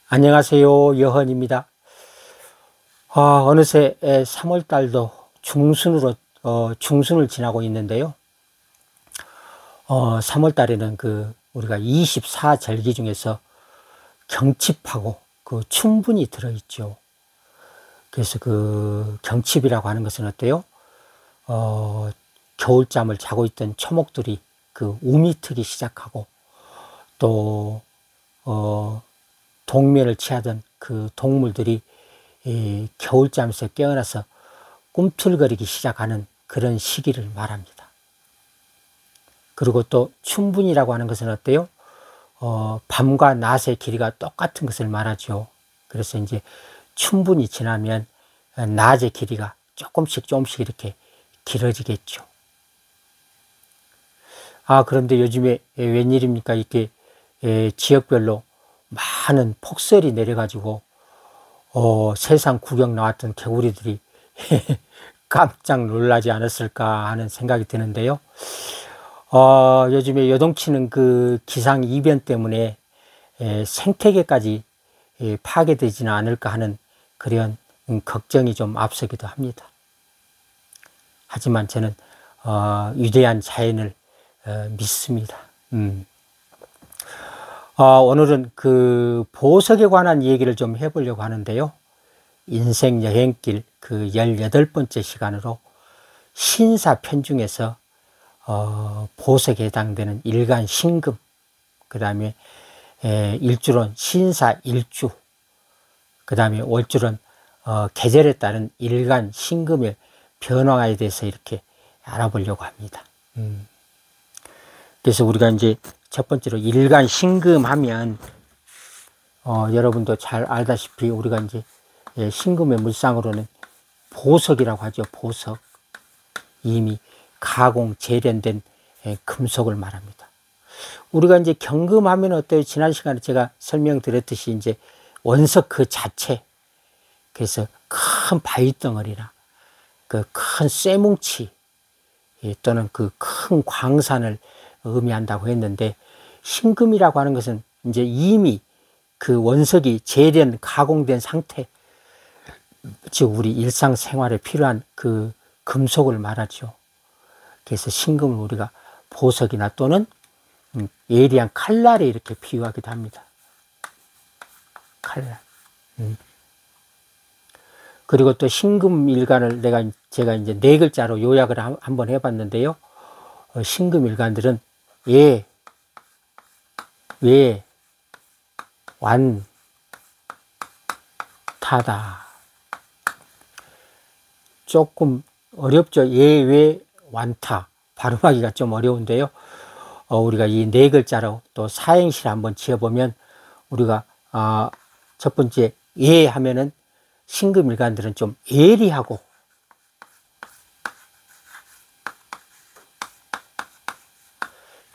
안녕하세요. 여헌입니다. 어느새 3월달도 중순을 지나고 있는데요. 3월달에는 우리가 24절기 중에서 경칩하고 춘분이 들어있죠. 그래서 경칩이라고 하는 것은 어때요? 겨울잠을 자고 있던 초목들이 우미 트기 시작하고, 또 동면을 취하던 동물들이 겨울잠에서 깨어나서 꿈틀거리기 시작하는 그런 시기를 말합니다. 그리고 또 춘분이라고 하는 것은 어때요? 밤과 낮의 길이가 똑같은 것을 말하죠. 그래서 이제 춘분이 지나면 낮의 길이가 조금씩 이렇게 길어지겠죠. 그런데 요즘에 웬일입니까? 이렇게 지역별로 많은 폭설이 내려가지고 세상 구경 나왔던 개구리들이 깜짝 놀라지 않았을까 하는 생각이 드는데요. 요즘에 요동치는 기상 이변 때문에 생태계까지 파괴되지는 않을까 하는 그런 걱정이 좀 앞서기도 합니다. 하지만 저는 위대한 자연을 믿습니다. 오늘은 보석에 관한 얘기를 좀 해보려고 하는데요. 인생 여행길 18번째 시간으로 신사편 중에서 보석에 해당되는 일간 신금, 그 다음에 일주론 신사일주, 그 다음에 월주론 계절에 따른 일간 신금의 변화에 대해서 이렇게 알아보려고 합니다. 그래서 우리가 이제 첫 번째로 일간 신금 하면 여러분도 잘 알다시피 우리가 이제 신금의 물상으로는 보석이라고 하죠. 보석. 이미 가공 재련된 금속을 말합니다. 우리가 이제 경금하면 어때요? 지난 시간에 제가 설명드렸듯이 이제 원석 그 자체, 그래서 큰 바위덩어리나 큰 쇠뭉치 또는 큰 광산을 의미한다고 했는데, 신금이라고 하는 것은 이제 이미 원석이 재련 가공된 상태, 즉 우리 일상생활에 필요한 금속을 말하죠. 그래서 신금을 우리가 보석이나 또는 예리한 칼날에 이렇게 비유하기도 합니다. 칼날. 그리고 또 신금 일간을 제가 이제 4글자로 요약을 한번 해봤는데요. 신금 일간들은 예, 완, 타다. 조금 어렵죠. 예, 왜, 완타. 발음하기가 좀 어려운데요. 우리가 이 4글자로 또 사행시를 한번 지어보면, 우리가 첫 번째 예 하면은 신금 일간들은 좀 예리하고,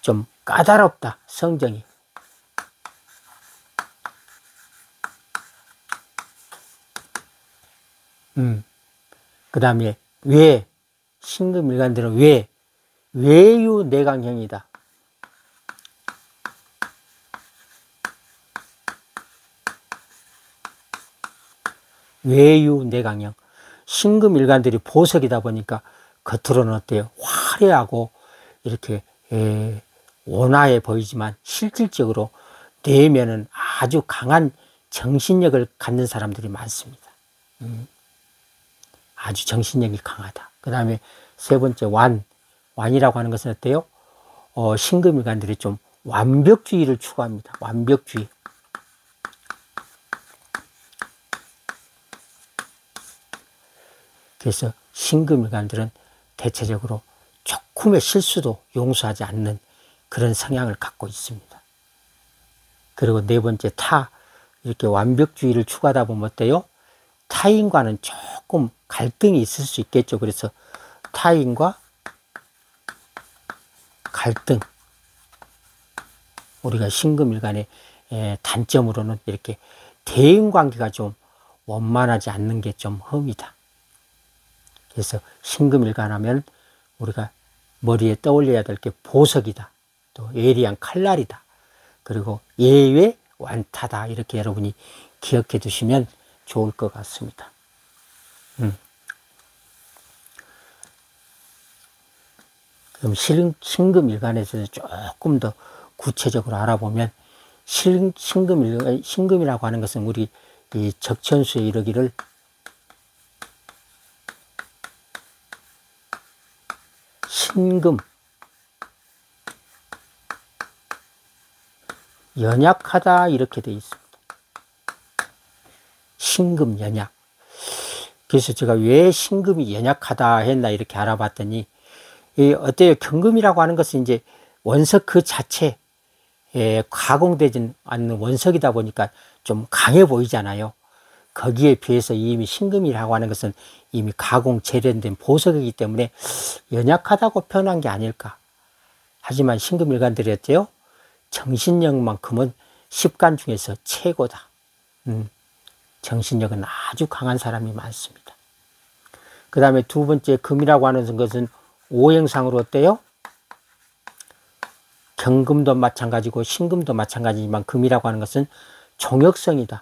좀 까다롭다, 성정이. 그 다음에 왜, 신금 일간들은 외유내강형이다. 외유내강형. 신금 일간들이 보석이다 보니까 겉으로는 어때요? 화려하고 이렇게 온화해 보이지만 실질적으로 내면은 아주 강한 정신력을 갖는 사람들이 많습니다. 아주 정신력이 강하다. 그 다음에 세 번째 완이라고 하는 것은 어때요? 신금 일간들이 좀 완벽주의를 추구합니다. 완벽주의. 그래서 신금 일간들은 대체적으로 조금의 실수도 용서하지 않는 그런 성향을 갖고 있습니다. 그리고 네 번째 이렇게 완벽주의를 추구하다 보면 어때요? 타인과는 조금 갈등이 있을 수 있겠죠. 그래서 타인과 갈등, 우리가 신금일간의 단점으로는 이렇게 대인관계가 좀 원만하지 않는 게 좀 흠이다. 그래서 신금일간 하면 우리가 머리에 떠올려야 될 게 보석이다, 또 예리한 칼날이다, 그리고 예외 완타다. 이렇게 여러분이 기억해 두시면 좋을 것 같습니다. 그럼 신금일간에서 조금 더 구체적으로 알아보면, 신금이라고 하는 것은 우리 이 적천수에 이르기를 신금, 연약하다 이렇게 되어 있습니다. 신금 연약. 그래서 제가 왜 신금이 연약하다 했나 이렇게 알아봤더니, 어때요? 경금이라고 하는 것은 이제 원석 그 자체에 가공되지 않는 원석이다 보니까 좀 강해 보이잖아요. 거기에 비해서 이미 신금이라고 하는 것은 이미 가공 재련된 보석이기 때문에 연약하다고 표현한 게 아닐까. 하지만 신금일간들이 어때요? 정신력만큼은 10간 중에서 최고다. 정신력은 아주 강한 사람이 많습니다. 그 다음에 두 번째 금이라고 하는 것은 오행상으로 어때요? 경금도 마찬가지고 신금도 마찬가지지만 금이라고 하는 것은 종역성이다.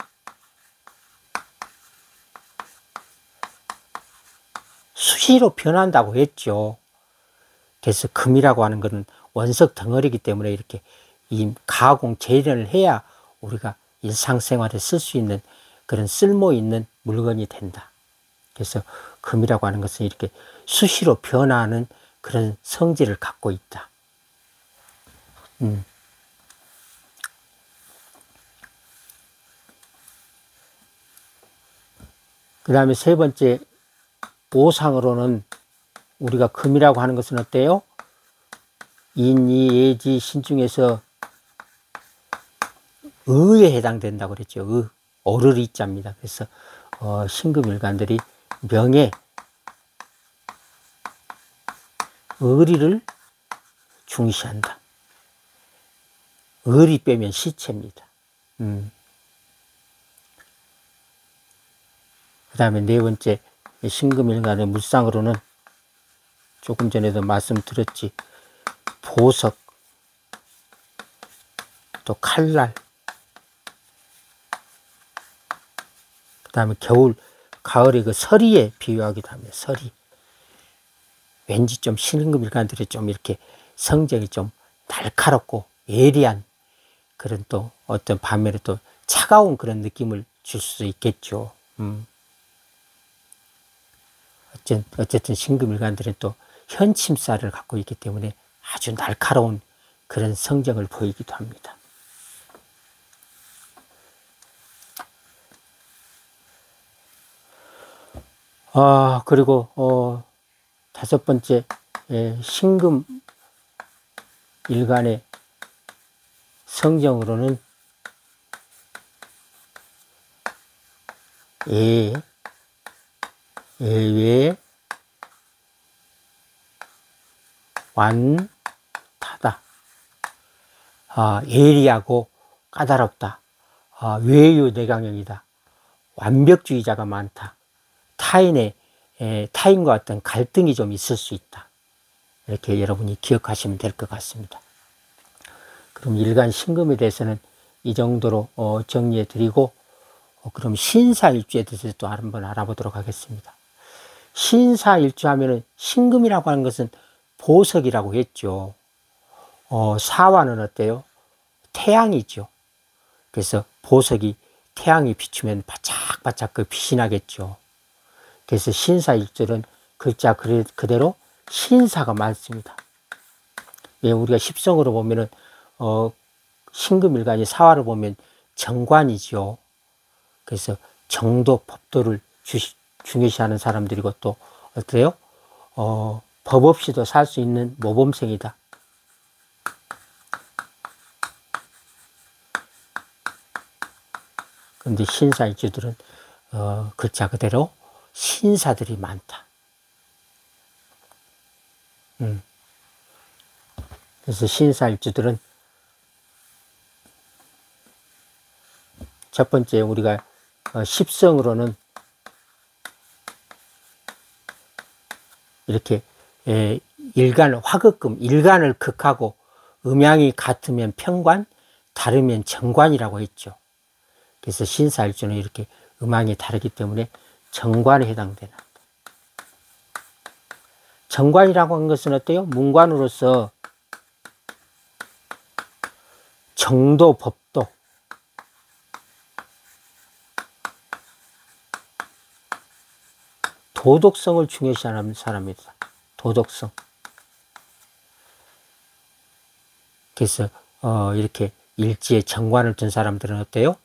수시로 변한다고 했죠. 그래서 금이라고 하는 것은 원석 덩어리이기 때문에 이렇게 이 가공 재련을 해야 우리가 일상생활에 쓸 수 있는 그런 쓸모 있는 물건이 된다. 그래서 금이라고 하는 것은 이렇게 수시로 변화하는 그런 성질을 갖고 있다. 그 다음에 세 번째 오상으로는 우리가 금이라고 하는 것은 어때요? 인이 예지 신 중에서 의에 해당된다고 그랬죠. 의, 오르리 자입니다. 그래서 신금일간들이 명예, 의리를 중시한다. 의리 빼면 시체입니다. 그 다음에 네 번째 신금일간의 물상으로는 조금 전에도 말씀드렸지, 보석, 또 칼날, 그 다음에 겨울, 가을의 그 서리에 비유하기도 합니다. 서리. 왠지 좀 신금일간들이 좀 이렇게 성격이 좀 날카롭고 예리한 그런 또 어떤 반면에 또 차가운 그런 느낌을 줄 수 있겠죠. 어쨌든 신금일간들은 또 현침살을 갖고 있기 때문에 아주 날카로운 그런 성정을 보이기도 합니다. 그리고 다섯 번째 신금일간의 성정으로는 예외 완타다. 예리하고 까다롭다. 외유내강형이다. 완벽주의자가 많다. 타인과 어떤 갈등이 좀 있을 수 있다. 이렇게 여러분이 기억하시면 될 것 같습니다. 그럼 일간 신금에 대해서는 이 정도로 정리해 드리고, 그럼 신사일주에 대해서 또 한번 알아보도록 하겠습니다. 신사일주 하면은 신금이라고 하는 것은 보석이라고 했죠. 사화는 어때요? 태양이죠. 그래서 보석이 태양이 비추면 바짝바짝 그 빛이 나겠죠. 그래서 신사일주는 글자 그대로 신사가 많습니다. 왜 우리가 십성으로 보면은 신금일간이 사화를 보면 정관이죠. 그래서 정도, 법도를 중요시하는 사람들이고, 또 어때요? 법 없이도 살 수 있는 모범생이다. 그런데 신사일주들은 글자 그대로 신사들이 많다. 그래서 신사일주들은 첫 번째 우리가 십성으로는 이렇게 일간 화극금, 일간을 극하고 음양이 같으면 평관, 다르면 정관이라고 했죠. 그래서 신사일주는 이렇게 음양이 다르기 때문에 정관에 해당되는. 정관이라고 하는 것은 어때요? 문관으로서 정도, 법도, 도덕성을 중요시하는 사람입니다. 도덕성. 그래서 이렇게 일지에 정관을 둔 사람들은 어때요?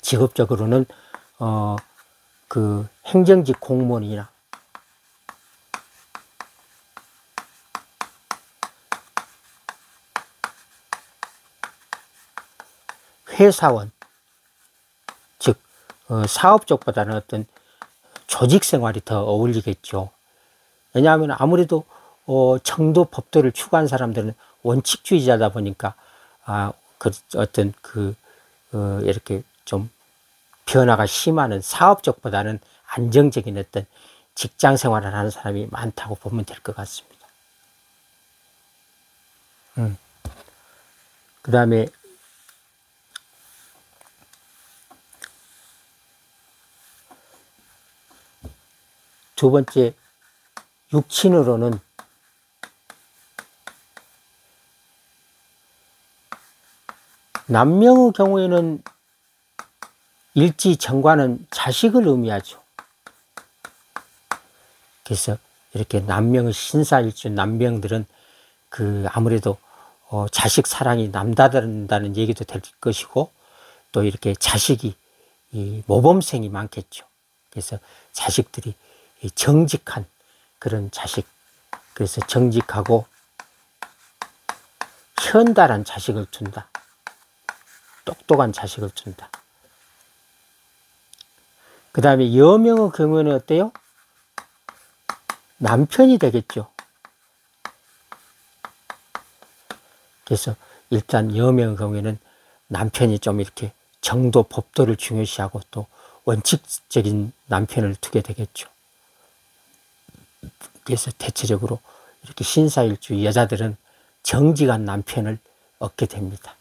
직업적으로는 그 행정직 공무원이나 회사원, 즉 사업 쪽보다는 어떤 조직 생활이 더 어울리겠죠. 왜냐하면 아무래도 정도 법도를 추구한 사람들은 원칙주의자다 보니까 어떤 이렇게 좀 변화가 심하는 사업 쪽보다는 안정적인 어떤 직장 생활을 하는 사람이 많다고 보면 될 것 같습니다. 그 다음에 두 번째, 육친으로는 남명의 경우에는 일지 정관은 자식을 의미하죠. 그래서 이렇게 남명의 신사일주 남명들은 아무래도 자식 사랑이 남다른다는 얘기도 될 것이고, 또 이렇게 자식이 모범생이 많겠죠. 그래서 자식들이 정직한 그런 자식, 그래서 정직하고 현달한 자식을 둔다. 똑똑한 자식을 둔다. 그 다음에 여명의 경우에는 어때요? 남편이 되겠죠. 그래서 일단 여명의 경우에는 남편이 좀 이렇게 정도, 법도를 중요시하고 또 원칙적인 남편을 두게 되겠죠. 그래서 대체적으로 이렇게 신사일주 여자들은 정직한 남편을 얻게 됩니다.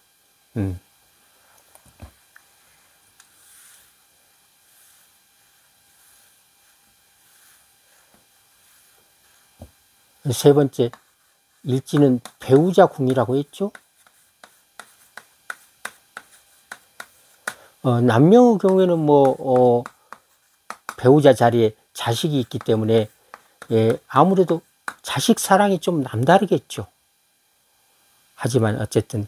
세 번째, 일지는 배우자 궁이라고 했죠. 남명의 경우에는 배우자 자리에 자식이 있기 때문에 아무래도 자식 사랑이 좀 남다르겠죠. 하지만 어쨌든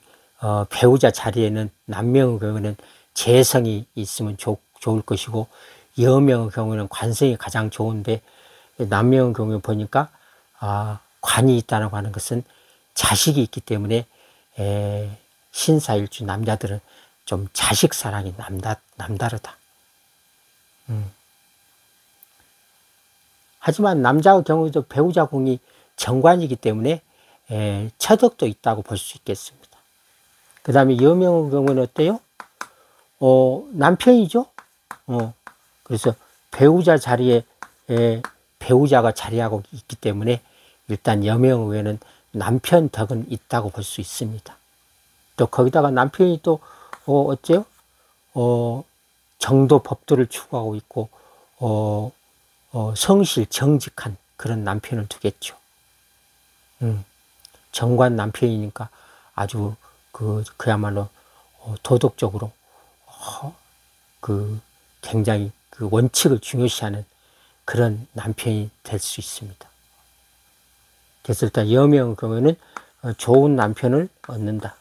배우자 자리에는 남명의 경우에는 재성이 있으면 좋을 것이고, 여명의 경우에는 관성이 가장 좋은데, 남명의 경우에 보니까 관이 있다고 하는 것은 자식이 있기 때문에 신사일주 남자들은 좀 자식 사랑이 남다르다. 하지만 남자의 경우에도 배우자 궁이 정관이기 때문에 처덕도 있다고 볼 수 있겠습니다. 그 다음에 여명의 경우는 어때요? 남편이죠. 그래서 배우자 자리에 배우자가 자리하고 있기 때문에 일단 여명의 남편 덕은 있다고 볼 수 있습니다. 또 거기다가 남편이 또 어째요? 정도, 법도를 추구하고 있고 성실, 정직한 그런 남편을 두겠죠. 정관 남편이니까 아주 그야말로 도덕적으로 굉장히 원칙을 중요시하는 그런 남편이 될 수 있습니다. 그래서 일단 여명의 경우에는 좋은 남편을 얻는다.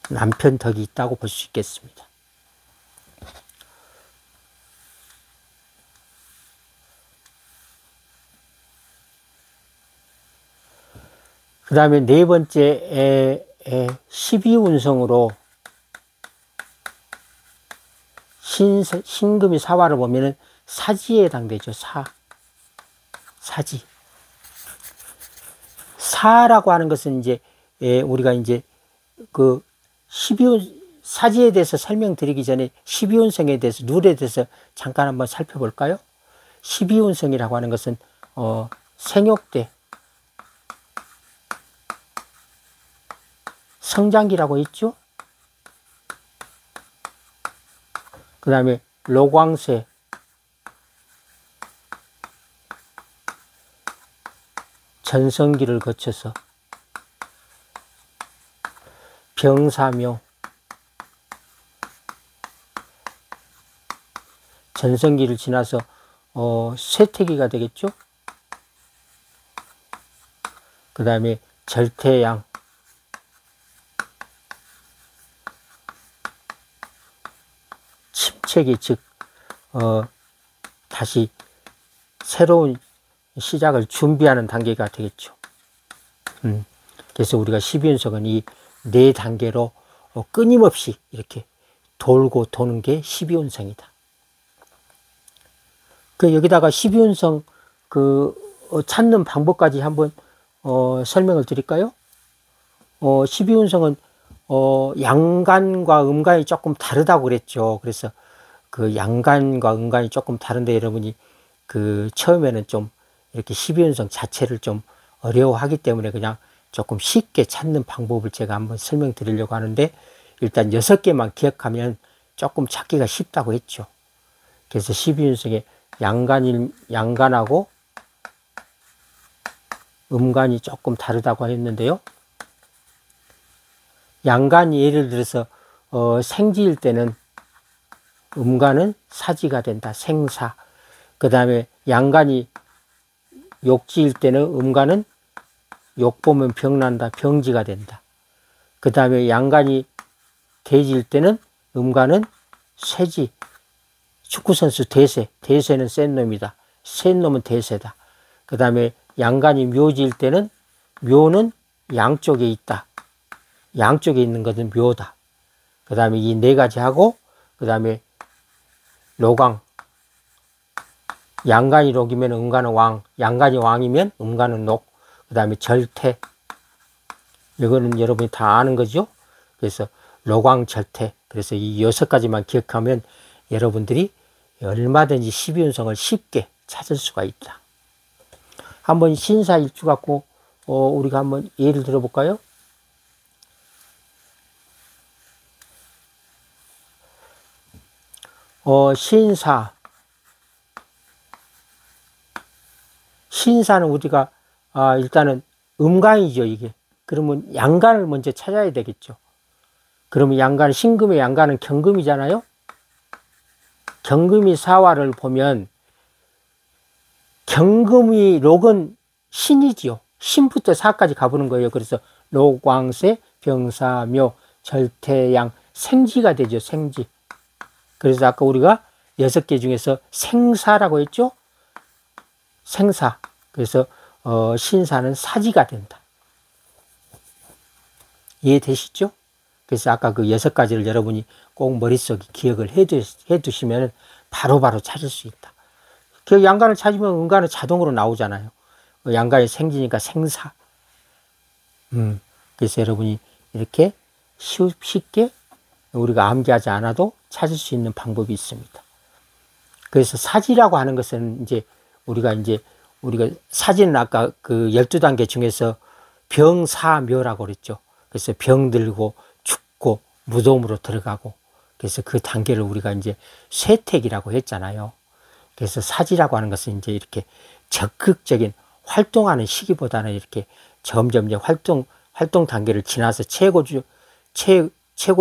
남편 덕이 있다고 볼 수 있겠습니다. 그 다음에 네 번째 12운성으로 신금이 사화를 보면은 사지에 해당되죠. 사지. 사라고 하는 것은 이제 우리가 이제 12운 사지에 대해서 설명드리기 전에 12운성에 대해서 룰에 대해서 잠깐 한번 살펴볼까요? 12운성이라고 하는 것은 생욕 때 성장기라고 했죠. 그 다음에 로광세, 전성기를 거쳐서 병사묘, 전성기를 지나서 쇠퇴기가 되겠죠. 그 다음에 절퇴양, 침체기, 즉 다시 새로운 시작을 준비하는 단계가 되겠죠. 그래서 우리가 12운석은 이 네 단계로 끊임없이 이렇게 돌고 도는 게 12운성이다. 그 여기다가 12운성 찾는 방법까지 한번 설명을 드릴까요? 12운성은 양간과 음간이 조금 다르다고 그랬죠. 그래서 그 양간과 음간이 조금 다른데 여러분이 처음에는 좀 이렇게 12운성 자체를 좀 어려워하기 때문에 그냥 조금 쉽게 찾는 방법을 제가 한번 설명드리려고 하는데, 일단 6개만 기억하면 조금 찾기가 쉽다고 했죠. 그래서 12운성에 양간하고 음간이 조금 다르다고 했는데요. 양간이 예를 들어서 생지일 때는 음간은 사지가 된다. 생사. 그 다음에 양간이 욕지일 때는 음간은 욕 보면 병난다. 병지가 된다. 그 다음에 양간이 대지일 때는 음간은 쇠지. 축구선수 대세. 대세는 센 놈이다. 센 놈은 대세다. 그 다음에 양간이 묘지일 때는 묘는 양쪽에 있다. 양쪽에 있는 것은 묘다. 그 다음에 이 네 가지 하고, 그 다음에 로광. 양간이 록이면 음간은 왕. 양간이 왕이면 음간은 녹. 그 다음에 절퇴. 이거는 여러분이 다 아는 거죠. 그래서 로광 절퇴. 그래서 이 6가지만 기억하면 여러분들이 얼마든지 12운성을 쉽게 찾을 수가 있다. 한번 신사일주 갖고 우리가 한번 예를 들어볼까요? 신사는 우리가 일단은 음간이죠, 이게. 그러면 양간을 먼저 찾아야 되겠죠. 그러면 양간, 신금의 양간은 경금이잖아요. 경금이 사화를 보면 경금이 록은 신이지요. 신부터 사까지 가보는 거예요. 그래서 록왕세, 병사묘, 절퇴양, 생지가 되죠. 생지. 그래서 아까 우리가 6개 중에서 생사라고 했죠. 생사. 그래서 신사는 사지가 된다. 이해되시죠? 그래서 아까 그 6가지를 여러분이 꼭 머릿속에 기억을 해두시면 바로바로 찾을 수 있다. 그 양간을 찾으면 음간은 자동으로 나오잖아요. 양간이 생지니까 생사. 그래서 여러분이 이렇게 쉽게 우리가 암기하지 않아도 찾을 수 있는 방법이 있습니다. 그래서 사지라고 하는 것은 우리가 사지는 아까 그 12단계 중에서 병사묘라고 그랬죠. 그래서 병들고 죽고 무덤으로 들어가고, 그래서 그 단계를 우리가 쇠퇴기라고 했잖아요. 그래서 사지라고 하는 것은 이렇게 적극적인 활동하는 시기보다는 이렇게 점점 활동 단계를 지나서 최고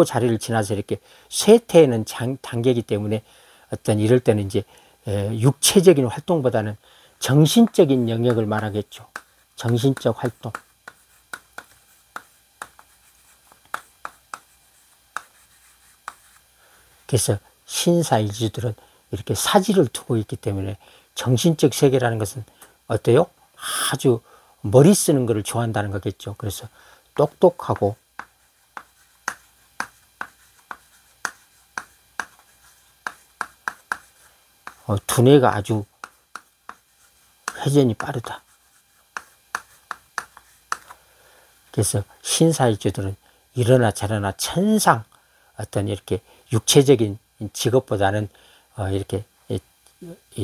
자리를 지나서 이렇게 쇠퇴하는 단계이기 때문에 이럴 때는 육체적인 활동보다는 정신적인 영역을 말하겠죠. 정신적 활동. 그래서 신사일주들은 이렇게 사지를 두고 있기 때문에 정신적 세계라는 것은 어때요? 아주 머리 쓰는 것을 좋아한다는 거겠죠. 그래서 똑똑하고 두뇌가 아주 회전이 빠르다. 그래서 신사일주들은 이러나 저러나 천상 이렇게 육체적인 직업보다는 이렇게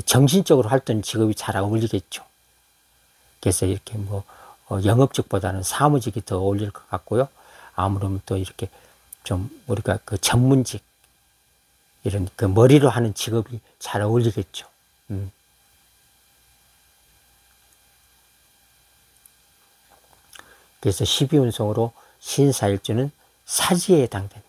정신적으로 활동 직업이 잘 어울리겠죠. 그래서 이렇게 영업직보다는 사무직이 더 어울릴 것 같고요. 아무러면 또 이렇게 좀 우리가 그 전문직, 이런 그 머리로 하는 직업이 잘 어울리겠죠. 그래서 12운성으로 신사일주는 사지에 해당된다.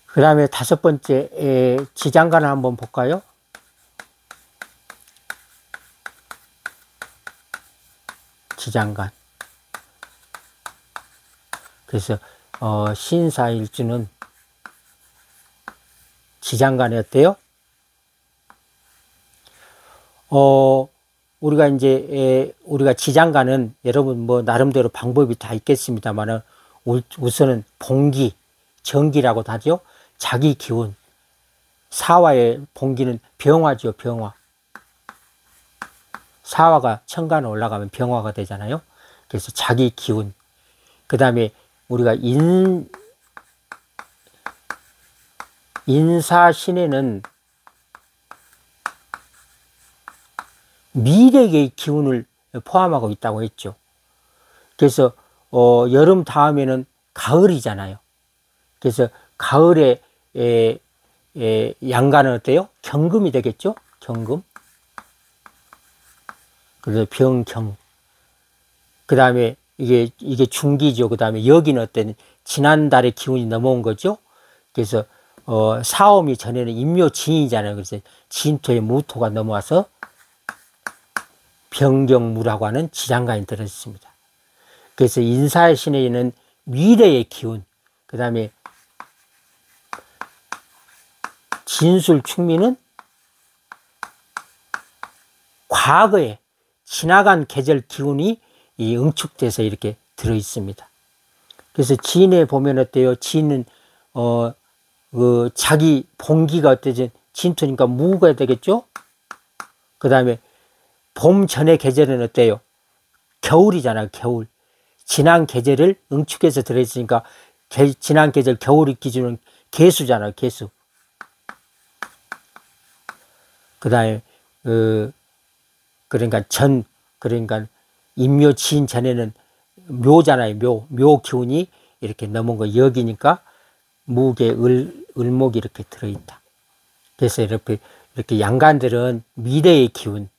그 다음에 5번째 지장간을 한번 볼까요? 지장간. 그래서 신사일주는 지장간이 어때요? 우리가 이제 우리가 지장간은 여러분 뭐 나름대로 방법이 다 있겠습니다만은 우선은 봉기, 정기라고도 하죠. 자기 기운. 사화의 봉기는 병화죠, 병화. 사화가 천간에 올라가면 병화가 되잖아요. 그래서 자기 기운. 그 다음에 우리가 인사신에는 미래의 기운을 포함하고 있다고 했죠. 그래서 여름 다음에는 가을이잖아요. 그래서 가을에 양간은 어때요? 경금이 되겠죠? 경금. 그래서 병경. 그 다음에 이게 중기죠. 그 다음에 여기는 어떤 지난달의 기운이 넘어온 거죠. 그래서 사오미 전에는 임묘진이잖아요. 그래서 진토에 무토가 넘어와서 병경무라고 하는 지장간이 들어있습니다. 그래서 인사의 신에는 미래의 기운, 그 다음에 진술충미는 과거에 지나간 계절 기운이 이 응축돼서 이렇게 들어있습니다. 그래서 진에 보면 어때요? 진은 그 자기 봉기가 어때지? 진토니까 무가 되겠죠? 그 다음에 봄 전의 계절은 어때요? 겨울이잖아요, 겨울. 지난 계절을 응축해서 들어있으니까 지난 계절 겨울 기준은 개수잖아요, 개수. 그 다음에 그러니까 임묘진 전에는 묘잖아요, 묘 기운이 이렇게 넘은 거 여기니까 무게 을목이 이렇게 들어있다. 그래서 이렇게 양간들은 미래의 기운,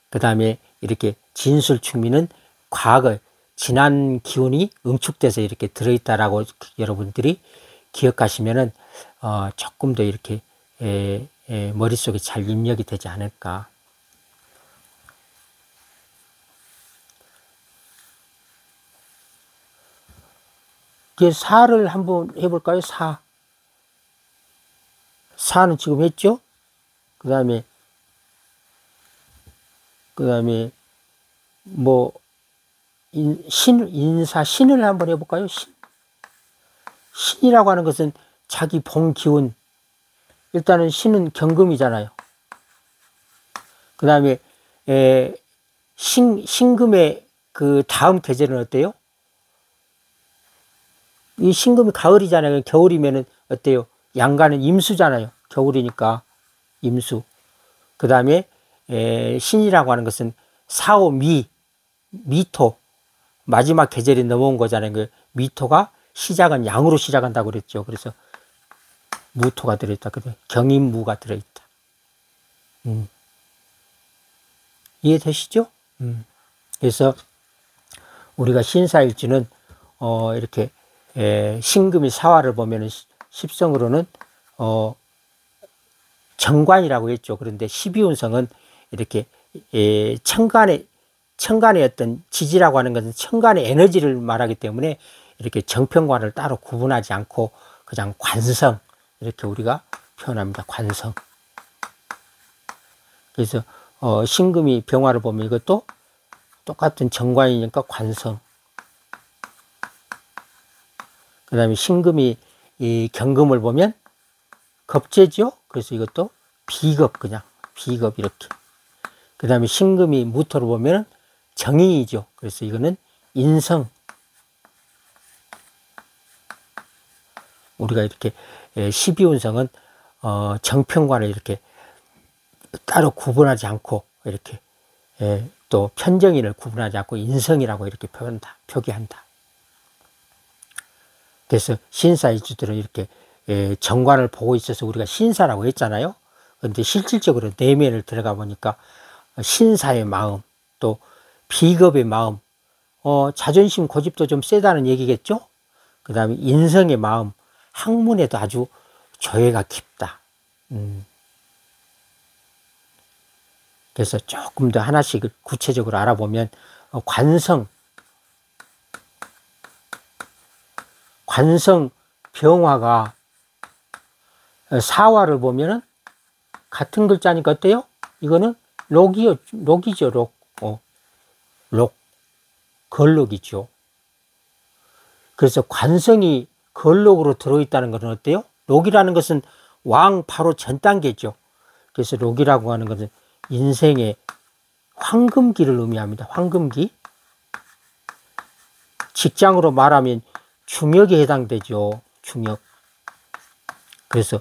그 다음에 이렇게 진술충미는 과거 지난 기운이 응축돼서 이렇게 들어있다라고 여러분들이 기억하시면은 조금 더 이렇게 머릿속에 잘 입력이 되지 않을까. 그 사를 한번 해볼까요? 사는 지금 했죠? 그 다음에 뭐 신을 한번 해볼까요? 신이라고 하는 것은 자기 본 기운. 일단은 신은 경금이잖아요. 그 다음에 신금의 그 다음 계절은 어때요? 이 신금이 가을이잖아요. 겨울이면은 어때요? 양간은 임수잖아요. 겨울이니까 임수. 그 다음에 신이라고 하는 것은 사오 미토 마지막 계절이 넘어온 거잖아요. 그 미토가 시작은 양으로 시작한다고 그랬죠. 그래서 무토가 들어있다. 그래 경인무가 들어있다. 이해되시죠? 그래서 우리가 신사일주는 이렇게 신금이 사화를 보면은 십성으로는 정관이라고 했죠. 그런데 12운성은 이렇게 천간의 어떤 지지라고 하는 것은 천간의 에너지를 말하기 때문에 이렇게 정편관을 따로 구분하지 않고 그냥 관성, 이렇게 우리가 표현합니다. 관성. 그래서 신금이 병화를 보면 이것도 똑같은 정관이니까 관성. 그 다음에 신금이 이 경금을 보면 겁재죠. 그래서 이것도 비겁, 그냥 비겁 이렇게. 그 다음에 신금이 무토를 보면 정인이죠. 그래서 이거는 인성. 우리가 이렇게 12운성은 정편관을 이렇게 따로 구분하지 않고 이렇게 또 편정인을 구분하지 않고 인성이라고 이렇게 표기한다. 그래서 신사이주들은 이렇게 정관을 보고 있어서 우리가 신사라고 했잖아요. 그런데 실질적으로 내면을 들어가 보니까 신사의 마음, 또 비겁의 마음, 자존심 고집도 좀 세다는 얘기겠죠. 그 다음에 인성의 마음, 학문에도 아주 조예가 깊다. 그래서 조금 더 하나씩 구체적으로 알아보면 관성 병화가 사화를 보면은 같은 글자니까 어때요? 이거는 록이죠, 록, 걸록이죠. 그래서 관성이 걸록으로 들어있다는 것은 어때요? 록이라는 것은 왕 바로 전 단계죠. 그래서 록이라고 하는 것은 인생의 황금기를 의미합니다. 황금기. 직장으로 말하면 중역에 해당되죠. 중역. 그래서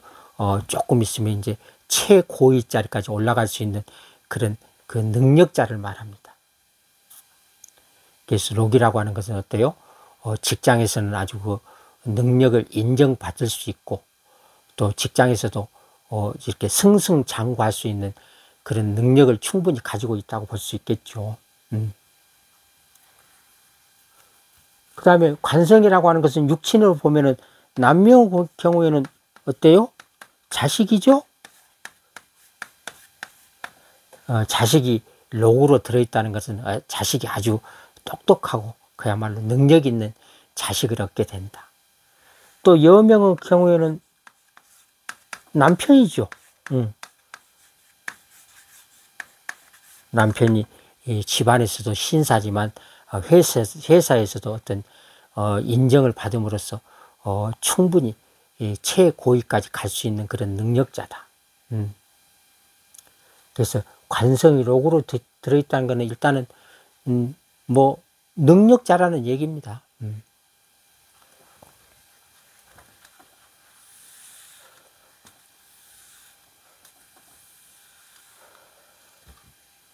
조금 있으면 이제 최고위 자리까지 올라갈 수 있는 그런 그 능력자를 말합니다. 그래서 록이라고 하는 것은 어때요? 직장에서는 아주 그 능력을 인정받을 수 있고, 또 직장에서도 이렇게 승승장구할 수 있는 그런 능력을 충분히 가지고 있다고 볼 수 있겠죠. 그 다음에 관성이라고 하는 것은 육친으로 보면은 남명 경우에는 어때요? 자식이죠? 자식이 록으로 들어있다는 것은 자식이 아주 똑똑하고 그야말로 능력 있는 자식을 얻게 된다. 또 여명의 경우에는 남편이죠. 남편이 집안에서도 신사지만 회사에서도 어떤 인정을 받음으로써 충분히 최고위까지 갈 수 있는 그런 능력자다. 그래서 관성이 록으로 들어있다는 것은 일단은 뭐 능력자라는 얘기입니다.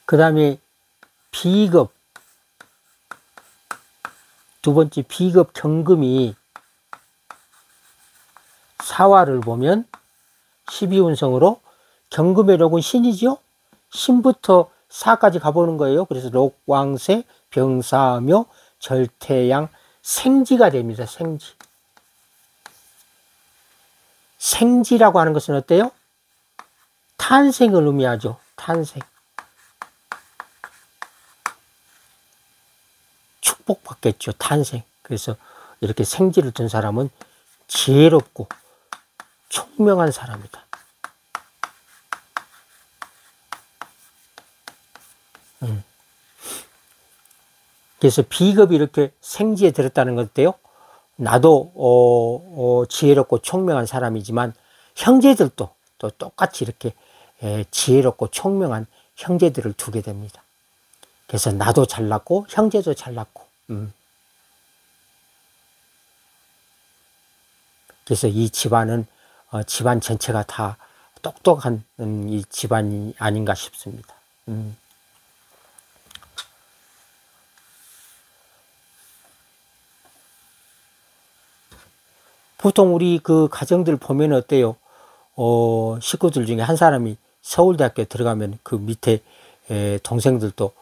그 다음에 비급, 두 번째 비급 경금이 사화를 보면 12운성으로 경금의 록은 신이죠. 신부터 사까지 가보는 거예요. 그래서 록왕세, 병사묘, 절태양, 생지가 됩니다. 생지. 생지라고 하는 것은 어때요? 탄생을 의미하죠. 탄생. 축복받겠죠. 탄생. 그래서 이렇게 생지를 둔 사람은 지혜롭고 총명한 사람이다. 그래서 비겁이 이렇게 생지에 들었다는 것 어때요? 나도 지혜롭고 총명한 사람이지만 형제들도 또 똑같이 이렇게 지혜롭고 총명한 형제들을 두게 됩니다. 그래서 나도 잘났고 형제도 잘났고. 그래서 이 집안은 집안 전체가 다 똑똑한 이 집안이 아닌가 싶습니다. 보통 우리 그 가정들 보면 어때요? 식구들 중에 한 사람이 서울대학교에 들어가면 그 밑에 동생들도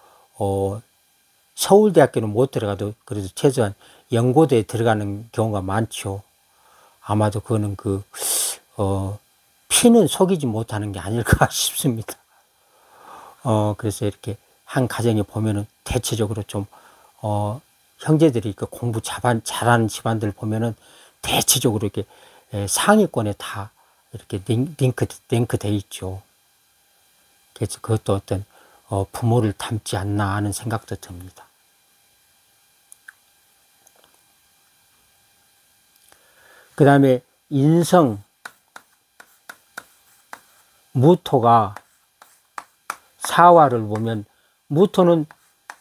서울대학교는 못 들어가도 그래도 최소한 연고대에 들어가는 경우가 많죠. 아마도 그거는 피는 속이지 못하는 게 아닐까 싶습니다. 그래서 이렇게 한 가정에 보면은 대체적으로 좀 형제들이 그 공부 잘하는 집안들 보면은 대체적으로 이렇게 상위권에 다 이렇게 링크 돼 있죠. 그래서 그것도 어떤 부모를 닮지 않나 하는 생각도 듭니다. 그 다음에 인성, 무토가 사화를 보면, 무토는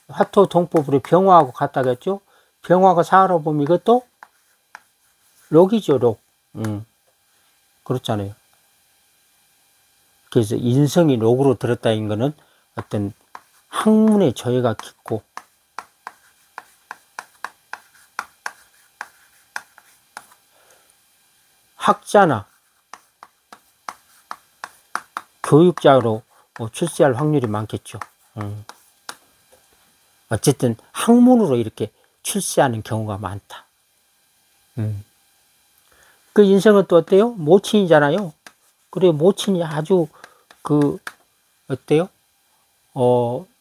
화토 동법으로 병화하고 같다겠죠? 병화가 사화로 보면 이것도 록이죠, 록. 그렇잖아요. 그래서 인성이 녹으로 들었다는 것은 어떤 학문의 조예가 깊고 학자나 교육자로 출세할 확률이 많겠죠. 어쨌든 학문으로 이렇게 출세하는 경우가 많다. 그 인성은 또 어때요? 모친이잖아요. 그래, 모친이 아주 어때요?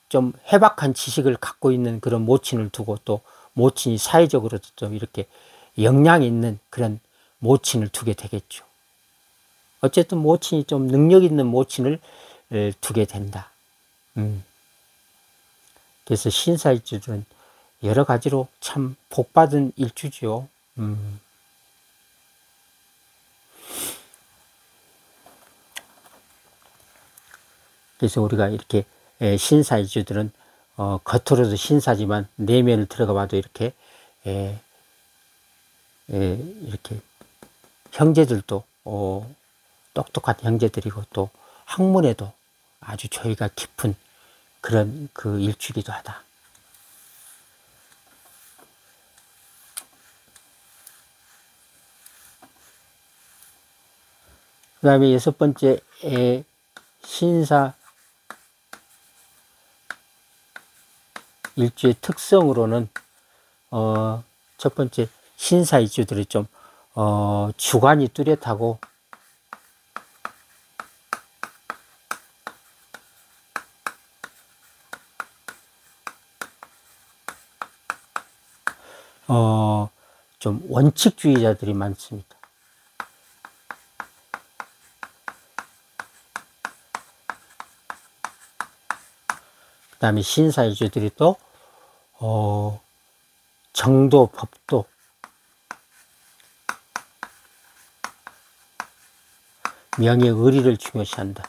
좀 해박한 지식을 갖고 있는 그런 모친을 두고 또 모친이 사회적으로도 좀 이렇게 역량 있는 그런 모친을 두게 되겠죠. 어쨌든 모친이 좀 능력 있는 모친을 두게 된다. 그래서 신사일주들은 여러 가지로 참 복받은 일주죠. 그래서 우리가 이렇게 신사일주들은 겉으로도 신사지만 내면을 들어가 봐도 이렇게 이렇게 형제들도 똑똑한 형제들이고 또 학문에도 아주 조예가 깊은 그런 그 일주기도 하다. 그 다음에 6번째 신사 일주의 특성으로는 첫 번째 신사 일주들이 좀 주관이 뚜렷하고 좀 원칙주의자들이 많습니다. 그 다음에 신사일주들이 또 정도, 법도, 명예, 의리를 중요시한다.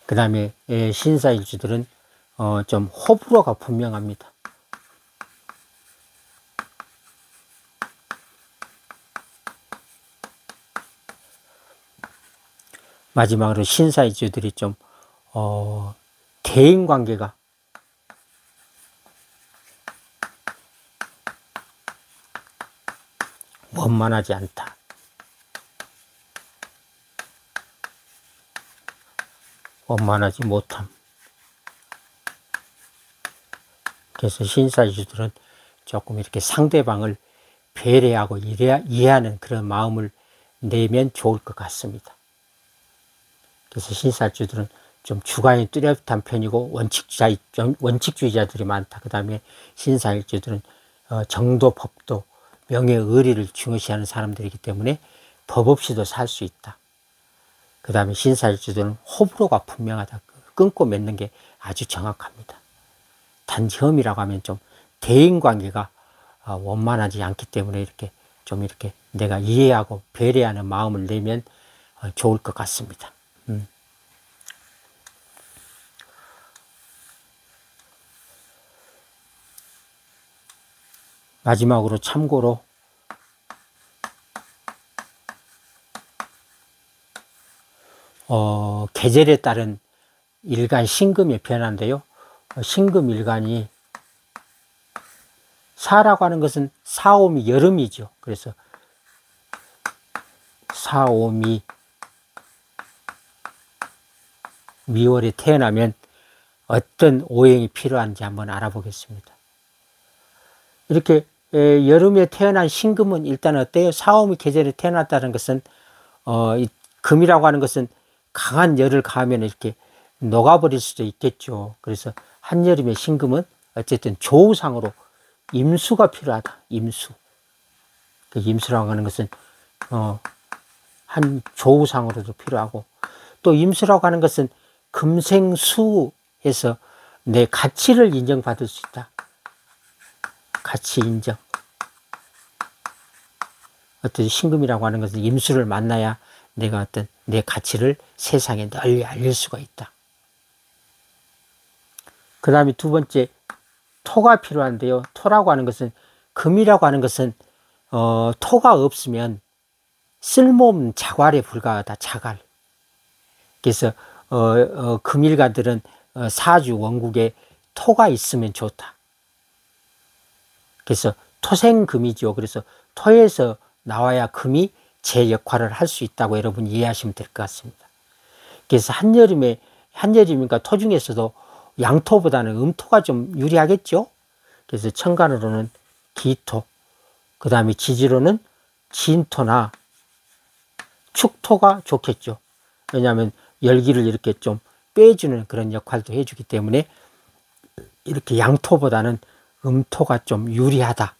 그 다음에 신사일주들은 좀 호불호가 분명합니다. 마지막으로 신사일주들이 좀 대인관계가 원만하지 않다. 원만하지 못함. 그래서 신사일주들은 조금 이렇게 상대방을 배려하고 이해하는 그런 마음을 내면 좋을 것 같습니다. 그래서 신사일주들은 좀 주관이 뚜렷한 편이고 원칙주의자들이 많다. 그 다음에 신사일주들은 정도, 법도, 명예, 의리를 중요시하는 사람들이기 때문에 법 없이도 살 수 있다. 그 다음에 신사일주들은 호불호가 분명하다. 끊고 맺는 게 아주 정확합니다. 단지 험이라고 하면 좀 대인관계가 원만하지 않기 때문에 이렇게 내가 이해하고 배려하는 마음을 내면 좋을 것 같습니다. 마지막으로 참고로 계절에 따른 일간 신금의 변화인데요. 신금일간이 사라고 하는 것은 사오미 여름이죠. 그래서 사오미 미월에 태어나면 어떤 오행이 필요한지 한번 알아보겠습니다. 이렇게 여름에 태어난 신금은 일단 어때요? 사오미 계절에 태어났다는 것은 이 금이라고 하는 것은 강한 열을 가하면 이렇게 녹아버릴 수도 있겠죠. 그래서 한여름의 신금은 어쨌든 조우상으로 임수가 필요하다. 임수. 그 임수라고 하는 것은 한 조우상으로도 필요하고 또 임수라고 하는 것은 금생수에서 내 가치를 인정받을 수 있다. 가치 인정. 어떤 신금이라고 하는 것은 임수를 만나야 내가 어떤 내 가치를 세상에 널리 알릴 수가 있다. 그 다음에 두 번째 토가 필요한데요. 토라고 하는 것은 금이라고 하는 것은 토가 없으면 쓸모없는 자갈에 불과하다. 자갈. 그래서 금일가들은 사주 원국에 토가 있으면 좋다. 그래서 토생금이죠. 그래서 토에서 나와야 금이 제 역할을 할 수 있다고 여러분 이해하시면 될 것 같습니다. 그래서 한여름이니까 토 중에서도 양토보다는 음토가 좀 유리하겠죠. 그래서 천간으로는 기토, 그 다음에 지지로는 진토나 축토가 좋겠죠. 왜냐하면 열기를 이렇게 좀 빼주는 그런 역할도 해주기 때문에 이렇게 양토보다는 음토가 좀 유리하다.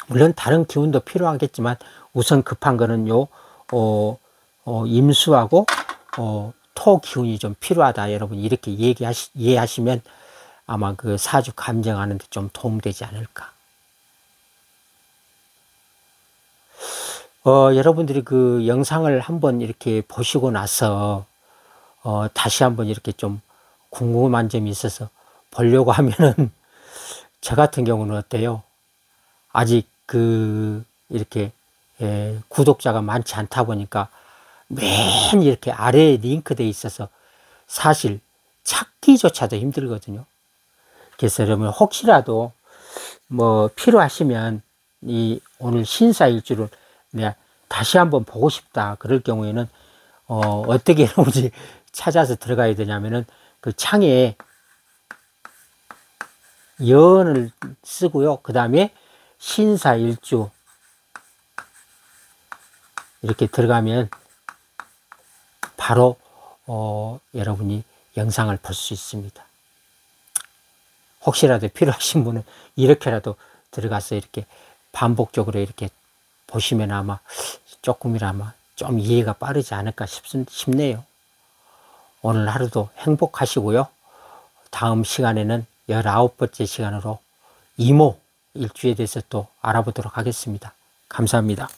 물론 다른 기운도 필요하겠지만 우선 급한 거는 임수하고 토 기운이 좀 필요하다. 여러분 이렇게 이해하시면 아마 그 사주 감정하는 데 좀 도움되지 않을까. 여러분들이 그 영상을 한번 이렇게 보시고 나서 다시 한번 이렇게 좀 궁금한 점이 있어서 보려고 하면은 저 같은 경우는 어때요? 아직 이렇게 구독자가 많지 않다 보니까 맨 이렇게 아래에 링크되어 있어서 사실 찾기조차도 힘들거든요. 그래서 여러분 혹시라도 뭐 필요하시면 오늘 신사일주를 내가 다시 한번 보고 싶다 그럴 경우에는 어떻게 여러분이 찾아서 들어가야 되냐면은 그 창에 연을 쓰고요. 그 다음에 신사일주 이렇게 들어가면 바로 여러분이 영상을 볼 수 있습니다. 혹시라도 필요하신 분은 이렇게라도 들어가서 이렇게 반복적으로 이렇게 보시면 아마 조금이나마 좀 이해가 빠르지 않을까 싶네요. 오늘 하루도 행복하시고요. 다음 시간에는 19번째 시간으로 이모 일주에 대해서 또 알아보도록 하겠습니다. 감사합니다.